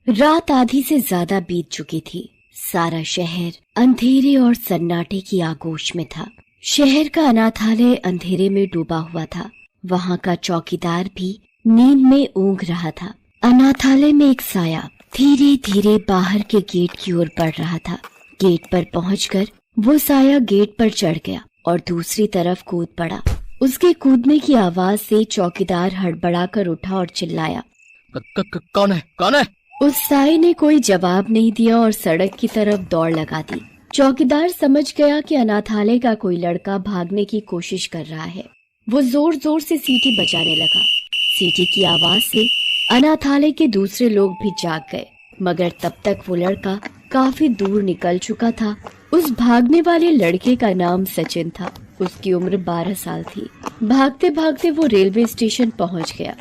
रात आधी से ज्यादा बीत चुकी थी। सारा शहर अंधेरे और सन्नाटे की आगोश में था। शहर का अनाथालय अंधेरे में डूबा हुआ था। वहाँ का चौकीदार भी नींद में ऊँघ रहा था। अनाथालय में एक साया धीरे धीरे बाहर के गेट की ओर बढ़ रहा था। गेट पर पहुंचकर वो साया गेट पर चढ़ गया और दूसरी तरफ कूद पड़ा। उसके कूदने की आवाज से चौकीदार हड़बड़ा कर उठा और चिल्लाया, कौन है? कौन है? उस साये ने कोई जवाब नहीं दिया और सड़क की तरफ दौड़ लगा दी। चौकीदार समझ गया कि अनाथालय का कोई लड़का भागने की कोशिश कर रहा है। वो जोर जोर से सीटी बजाने लगा। सीटी की आवाज से अनाथालय के दूसरे लोग भी जाग गए, मगर तब तक वो लड़का काफी दूर निकल चुका था। उस भागने वाले लड़के का नाम सचिन था। उसकी उम्र 12 साल थी। भागते भागते वो रेलवे स्टेशन पहुंच गया।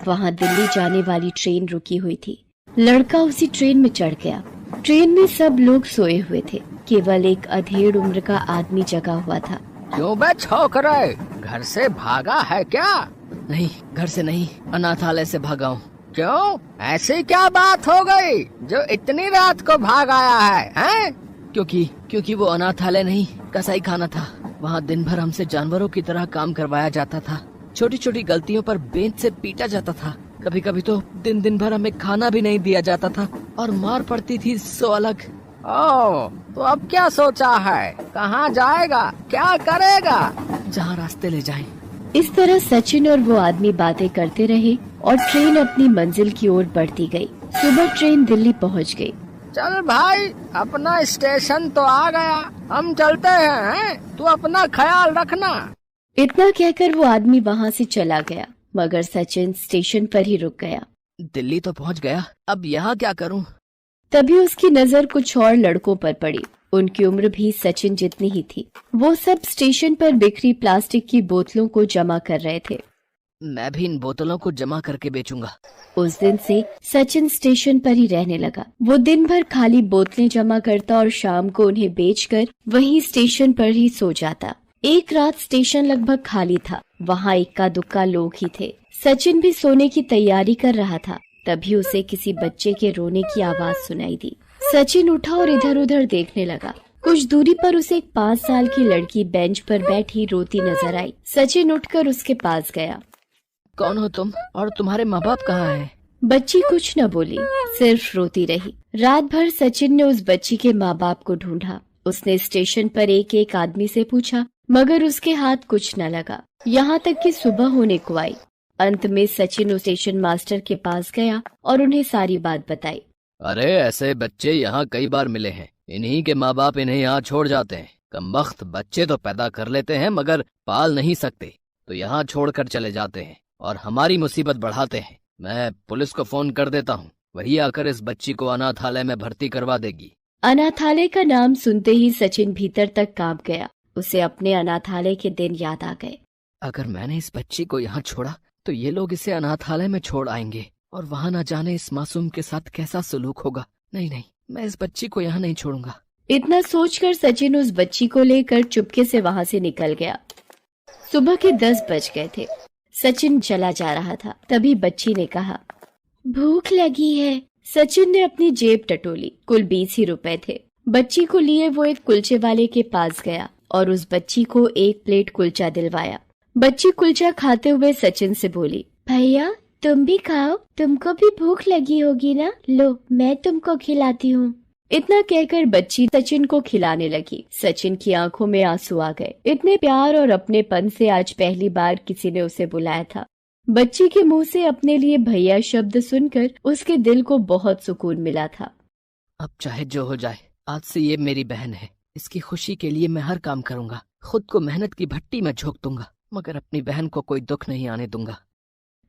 वहां दिल्ली जाने वाली ट्रेन रुकी हुई थी। लड़का उसी ट्रेन में चढ़ गया। ट्रेन में सब लोग सोए हुए थे। केवल एक अधेड़ उम्र का आदमी जगा हुआ था। क्यों बे छोकरे, घर से भागा है क्या? नहीं, घर से नहीं, अनाथालय से भागा हूँ। क्यों, ऐसी क्या बात हो गई जो इतनी रात को भाग आया है, हैं? क्योंकि वो अनाथालय नहीं, कसाई खाना था। वहाँ दिन भर हमसे जानवरों की तरह काम करवाया जाता था। छोटी छोटी गलतियों पर बेंच से पीटा जाता था। कभी कभी तो दिन भर हमें खाना भी नहीं दिया जाता था और मार पड़ती थी सो अलग। ओह, तो अब क्या सोचा है? कहाँ जाएगा? क्या करेगा? जहाँ रास्ते ले जाएं। इस तरह सचिन और वो आदमी बातें करते रहे और ट्रेन अपनी मंजिल की ओर बढ़ती गई। सुबह ट्रेन दिल्ली पहुंच गई। चल भाई, अपना स्टेशन तो आ गया, हम चलते हैं, तू अपना ख्याल रखना। इतना कहकर वो आदमी वहाँ से चला गया, मगर सचिन स्टेशन पर ही रुक गया। दिल्ली तो पहुंच गया, अब यहाँ क्या करूं? तभी उसकी नजर कुछ और लड़कों पर पड़ी। उनकी उम्र भी सचिन जितनी ही थी। वो सब स्टेशन पर बिखरी प्लास्टिक की बोतलों को जमा कर रहे थे। मैं भी इन बोतलों को जमा करके बेचूंगा। उस दिन से सचिन स्टेशन पर ही रहने लगा। वो दिन भर खाली बोतलें जमा करता और शाम को उन्हें बेचकर वहीं स्टेशन पर ही सो जाता। एक रात स्टेशन लगभग खाली था। वहाँ इक्का दुक्का लोग ही थे। सचिन भी सोने की तैयारी कर रहा था। तभी उसे किसी बच्चे के रोने की आवाज सुनाई दी। सचिन उठा और इधर उधर देखने लगा। कुछ दूरी पर उसे एक 5 साल की लड़की बेंच पर बैठी रोती नजर आई। सचिन उठकर उसके पास गया। कौन हो तुम और तुम्हारे माँ बाप कहाँ हैं? बच्ची कुछ न बोली, सिर्फ रोती रही। रात भर सचिन ने उस बच्ची के माँ बाप को ढूंढा। उसने स्टेशन पर एक एक आदमी से पूछा, मगर उसके हाथ कुछ न लगा। यहाँ तक कि सुबह होने को आई। अंत में सचिन उस स्टेशन मास्टर के पास गया और उन्हें सारी बात बताई। अरे, ऐसे बच्चे यहाँ कई बार मिले हैं। इन्हीं के माँ बाप इन्हें यहाँ छोड़ जाते हैं। कमबख्त बच्चे तो पैदा कर लेते हैं मगर पाल नहीं सकते, तो यहाँ छोड़कर चले जाते हैं और हमारी मुसीबत बढ़ाते हैं। मैं पुलिस को फोन कर देता हूँ, वही आकर इस बच्ची को अनाथालय में भर्ती करवा देगी। अनाथालय का नाम सुनते ही सचिन भीतर तक कांप गया। उसे अपने अनाथालय के दिन याद आ गए। अगर मैंने इस बच्ची को यहाँ छोड़ा तो ये लोग इसे अनाथालय में छोड़ आएंगे और वहाँ न जाने इस मासूम के साथ कैसा सलूक होगा। नहीं, मैं इस बच्ची को यहाँ नहीं छोड़ूंगा। इतना सोचकर सचिन उस बच्ची को लेकर चुपके से वहाँ से निकल गया। सुबह के 10 बज गए थे। सचिन चला जा रहा था। तभी बच्ची ने कहा, भूख लगी है। सचिन ने अपनी जेब टटोली। कुल 20 ही रुपए थे। बच्ची को लिए वो एक कुलचे वाले के पास गया और उस बच्ची को 1 प्लेट कुलचा दिलवाया। बच्ची कुलचा खाते हुए सचिन से बोली, भैया तुम भी खाओ, तुमको भी भूख लगी होगी ना, लो मैं तुमको खिलाती हूँ। इतना कहकर बच्ची सचिन को खिलाने लगी। सचिन की आंखों में आंसू आ गए। इतने प्यार और अपनेपन से आज पहली बार किसी ने उसे बुलाया था। बच्ची के मुंह से अपने लिए भैया शब्द सुनकर उसके दिल को बहुत सुकून मिला था। अब चाहे जो हो जाए, आज से ये मेरी बहन है। इसकी खुशी के लिए मैं हर काम करूंगा। खुद को मेहनत की भट्टी में झोंक दूंगा, मगर अपनी बहन को कोई दुख नहीं आने दूंगा।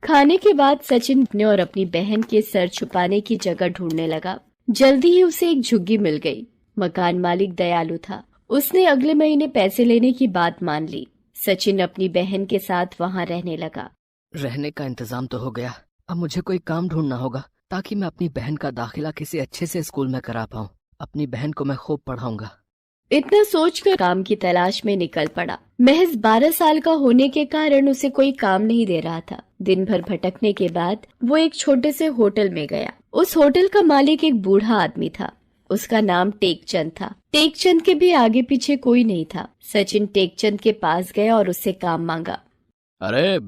खाने के बाद सचिन अपने और अपनी बहन के सर छुपाने की जगह ढूंढने लगा। जल्दी ही उसे एक झुग्गी मिल गई। मकान मालिक दयालु था। उसने अगले महीने पैसे लेने की बात मान ली। सचिन अपनी बहन के साथ वहाँ रहने लगा। रहने का इंतजाम तो हो गया, अब मुझे कोई काम ढूंढना होगा ताकि मैं अपनी बहन का दाखिला किसी अच्छे से स्कूल में करा पाऊँ। अपनी बहन को मैं खूब पढ़ाऊंगा। इतना सोचकर काम की तलाश में निकल पड़ा। महज 12 साल का होने के कारण उसे कोई काम नहीं दे रहा था। दिन भर भटकने के बाद वो एक छोटे से होटल में गया। उस होटल का मालिक एक बूढ़ा आदमी था। उसका नाम टेकचंद था। टेकचंद के भी आगे पीछे कोई नहीं था। सचिन टेकचंद के पास गया और उससे काम मांगा। अरे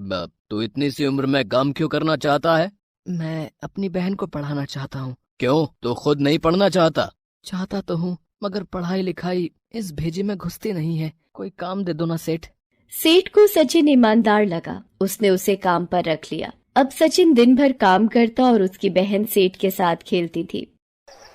तू इतनी सी उम्र में काम क्यों करना चाहता है? मैं अपनी बहन को पढ़ाना चाहता हूँ। क्यों, तू खुद नहीं पढ़ना चाहता? चाहता तो हूँ, मगर पढ़ाई लिखाई इस भेजे में घुसती नहीं है। कोई काम दे दो ना सेठ। सेठ को सचिन ईमानदार लगा। उसने उसे काम पर रख लिया। अब सचिन दिन भर काम करता और उसकी बहन सेठ के साथ खेलती थी।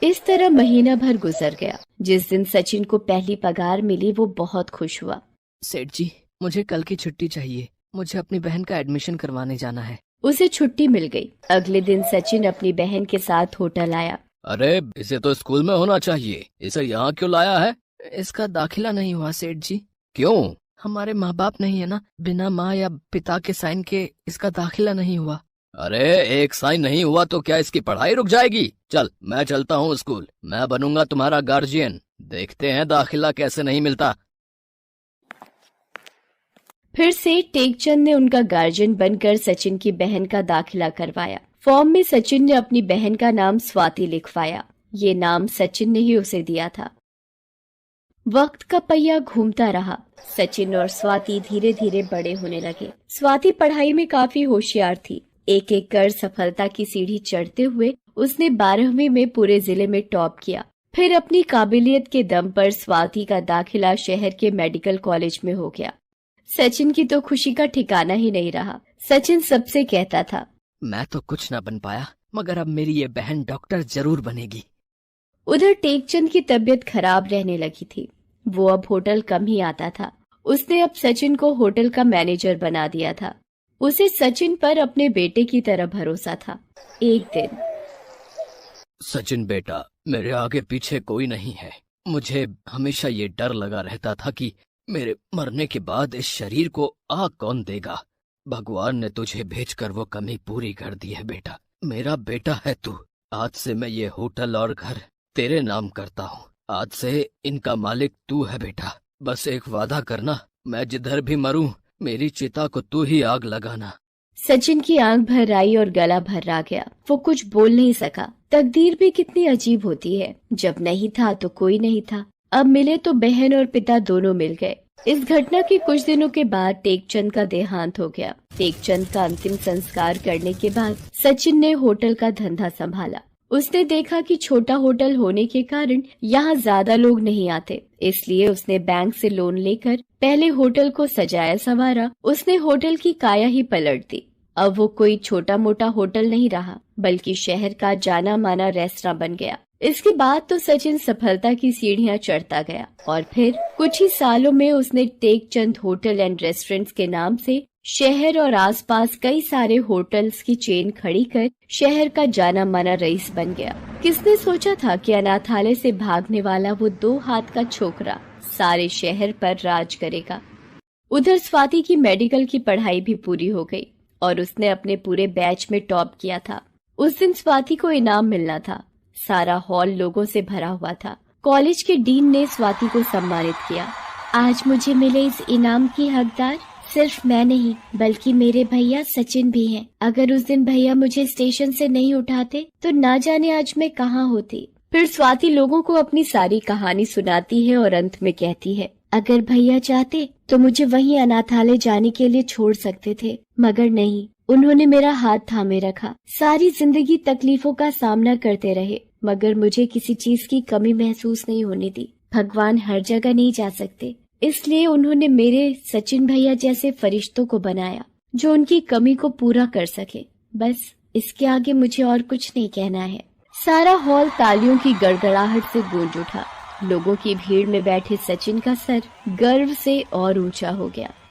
इस तरह महीना भर गुजर गया। जिस दिन सचिन को पहली पगार मिली वो बहुत खुश हुआ। सेठ जी, मुझे कल की छुट्टी चाहिए। मुझे अपनी बहन का एडमिशन करवाने जाना है। उसे छुट्टी मिल गई। अगले दिन सचिन अपनी बहन के साथ होटल आया। अरे इसे तो स्कूल में होना चाहिए, इसे यहाँ क्यों लाया है? इसका दाखिला नहीं हुआ सेठ जी। क्यों? हमारे माँ बाप नहीं है ना, बिना माँ या पिता के साइन के इसका दाखिला नहीं हुआ। अरे एक साइन नहीं हुआ तो क्या इसकी पढ़ाई रुक जाएगी? चल मैं चलता हूँ स्कूल, मैं बनूंगा तुम्हारा गार्जियन। देखते हैं दाखिला कैसे नहीं मिलता। फिर से टेकचंद ने उनका गार्जियन बनकर सचिन की बहन का दाखिला करवाया। फॉर्म में सचिन ने अपनी बहन का नाम स्वाति लिखवाया। ये नाम सचिन ने ही उसे दिया था। वक्त का पहिया घूमता रहा। सचिन और स्वाति धीरे धीरे बड़े होने लगे। स्वाति पढ़ाई में काफी होशियार थी। एक एक कर सफलता की सीढ़ी चढ़ते हुए उसने 12वीं में पूरे जिले में टॉप किया। फिर अपनी काबिलियत के दम पर स्वाति का दाखिला शहर के मेडिकल कॉलेज में हो गया। सचिन की तो खुशी का ठिकाना ही नहीं रहा। सचिन सबसे कहता था, मैं तो कुछ न बन पाया, मगर अब मेरी ये बहन डॉक्टर जरूर बनेगी। उधर टेकचंद की तबीयत खराब रहने लगी थी। वो अब होटल कम ही आता था। उसने अब सचिन को होटल का मैनेजर बना दिया था। उसे सचिन पर अपने बेटे की तरह भरोसा था। एक दिन, सचिन बेटा, मेरे आगे पीछे कोई नहीं है। मुझे हमेशा ये डर लगा रहता था कि मेरे मरने के बाद इस शरीर को आग कौन देगा। भगवान ने तुझे भेजकर वो कमी पूरी कर दी है बेटा। मेरा बेटा है तू। आज से मैं ये होटल और घर तेरे नाम करता हूँ। आज से इनका मालिक तू है बेटा। बस एक वादा करना, मैं जिधर भी मरूं मेरी चिता को तू ही आग लगाना। सचिन की आंख भर आई और गला भर्रा गया। वो कुछ बोल नहीं सका। तकदीर भी कितनी अजीब होती है। जब नहीं था तो कोई नहीं था, अब मिले तो बहन और पिता दोनों मिल गए। इस घटना के कुछ दिनों के बाद टेकचंद का देहांत हो गया। टेकचंद का अंतिम संस्कार करने के बाद सचिन ने होटल का धंधा संभाला। उसने देखा कि छोटा होटल होने के कारण यहाँ ज्यादा लोग नहीं आते, इसलिए उसने बैंक से लोन लेकर पहले होटल को सजाया संवारा। उसने होटल की काया ही पलट दी। अब वो कोई छोटा मोटा होटल नहीं रहा, बल्कि शहर का जाना माना रेस्टोरेंट बन गया। इसके बाद तो सचिन सफलता की सीढ़ियां चढ़ता गया और फिर कुछ ही सालों में उसने टेकचंद होटल एंड रेस्टोरेंट्स के नाम से शहर और आसपास कई सारे होटल्स की चेन खड़ी कर शहर का जाना माना रईस बन गया। किसने सोचा था कि अनाथालय से भागने वाला वो 2 हाथ का छोकरा सारे शहर पर राज करेगा। उधर स्वाति की मेडिकल की पढ़ाई भी पूरी हो गई और उसने अपने पूरे बैच में टॉप किया था। उस दिन स्वाति को इनाम मिलना था। सारा हॉल लोगों से भरा हुआ था। कॉलेज के डीन ने स्वाति को सम्मानित किया। आज मुझे मिले इस इनाम की हकदार सिर्फ मैं नहीं, बल्कि मेरे भैया सचिन भी हैं। अगर उस दिन भैया मुझे स्टेशन से नहीं उठाते तो ना जाने आज मैं कहाँ होती। फिर स्वाति लोगों को अपनी सारी कहानी सुनाती है और अंत में कहती है, अगर भैया चाहते तो मुझे वहीं अनाथालय जाने के लिए छोड़ सकते थे, मगर नहीं, उन्होंने मेरा हाथ थामे रखा। सारी जिंदगी तकलीफों का सामना करते रहे, मगर मुझे किसी चीज की कमी महसूस नहीं होने दी। भगवान हर जगह नहीं जा सकते, इसलिए उन्होंने मेरे सचिन भैया जैसे फरिश्तों को बनाया जो उनकी कमी को पूरा कर सके। बस इसके आगे मुझे और कुछ नहीं कहना है। सारा हॉल तालियों की गड़गड़ाहट से गूंज उठा। लोगों की भीड़ में बैठे सचिन का सर गर्व से और ऊंचा हो गया।